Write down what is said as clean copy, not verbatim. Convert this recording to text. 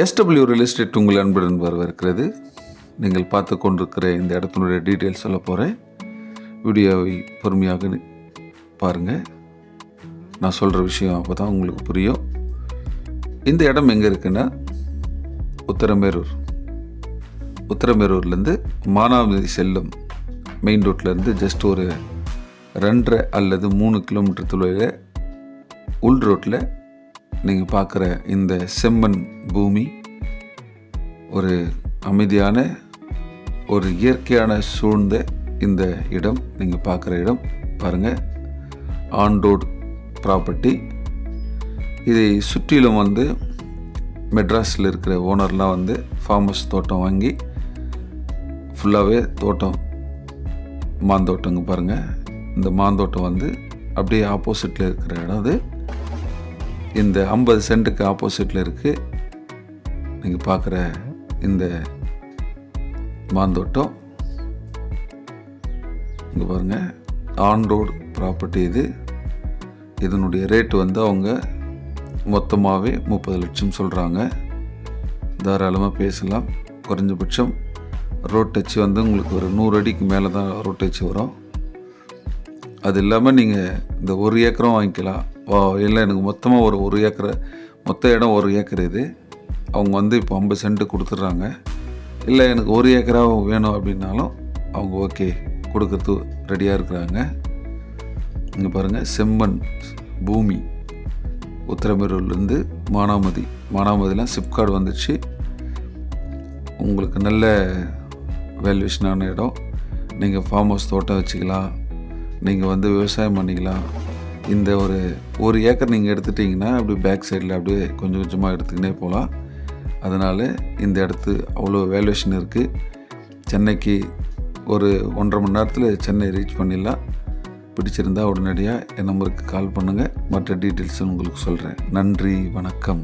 SW real estate உங்கள் அன்புடன் வரவேற்கிறது. நீங்கள் பார்த்து கொண்டிருக்கிற இந்த இடத்தினுடைய டீட்டெயில்ஸ் சொல்ல போகிறேன். வீடியோவை பொறுமையாக பாருங்கள். நான் சொல்கிற விஷயம் அப்போ தான் உங்களுக்கு புரியும். இந்த இடம் எங்கே இருக்குன்னா உத்தரமேரூர்லேருந்து மானாமதி செல்லும் மெயின் ரோட்லேருந்து ஜஸ்ட் ஒரு 2.5 அல்லது 3 கிலோமீட்டர் தொலைவில் உள் ரோட்டில் நீங்கள் பார்க்குற இந்த செம்மண் பூமி, ஒரு அமைதியான ஒரு இயற்கையான சூழ்ந்த இந்த இடம், நீங்கள் பார்க்குற இடம் பாருங்கள். On road property. இதை சுற்றிலும் மெட்ராஸில் இருக்கிற ஓனர்லாம் ஃபார்ம் ஹவுஸ் தோட்டம் வாங்கி ஃபுல்லாகவே தோட்டம் மாந்தோட்டங்க பாருங்கள். இந்த மாந்தோட்டம் அப்படியே ஆப்போசிட்டில் இருக்கிற இடம் அது. இந்த 50 சென்ட்டுக்கு ஆப்போசிட்டில் இருக்குது நீங்கள் பார்க்குற இந்த மாந்தோட்டம். இங்கே பாருங்கள், ஆன் ரோடு ப்ராப்பர்ட்டி இது. இதனுடைய ரேட்டு அவங்க மொத்தமாகவே 30 லட்சம் சொல்கிறாங்க. தாராளமாக பேசலாம். குறைஞ்சபட்சம் ரோட் டச்சு உங்களுக்கு ஒரு 100 அடிக்கு மேலே தான் ரோட் டச்சு வரும். அது இல்லாமல் நீங்கள் இந்த 1 ஏக்கரும் வாங்கிக்கலாம். இல்லை எனக்கு மொத்தமாக ஒரு 1 ஏக்கரை, மொத்த இடம் 1 ஏக்கர் இது. அவங்க இப்போ 50 சென்ட்டு கொடுத்துட்றாங்க. இல்லை எனக்கு 1 ஏக்கராக வேணும் அப்படின்னாலும் அவங்க ஓகே கொடுக்கறது ரெடியாக இருக்கிறாங்க. இங்கே பாருங்கள், செம்மண் பூமி. உத்தரமேரூர்லேருந்து மானாமதிலாம் சிப்கார்டு வந்துடுச்சு. உங்களுக்கு நல்ல வேல்யூஷனான இடம். நீங்கள் ஃபார்ம் ஹவுஸ் தோட்டம் வச்சுக்கலாம், நீங்கள் விவசாயம் பண்ணிக்கலாம். இந்த ஒரு ஏக்கர் நீங்கள் எடுத்துட்டிங்கன்னா அப்படி பேக் சைடில் அப்படியே கொஞ்சம் கொஞ்சமாக எடுத்துக்கினே போகலாம். அதனால் இந்த இடத்து அவ்வளோ வேல்யூஷன் இருக்குது. சென்னைக்கு ஒரு 1.5 மணி நேரத்தில் சென்னை ரீச் பண்ணிடலாம். பிடிச்சிருந்தால் உடனடியாக என் நம்பருக்கு கால் பண்ணுங்கள். மற்ற டீட்டெயில்ஸ் உங்களுக்கு சொல்கிறேன். நன்றி, வணக்கம்.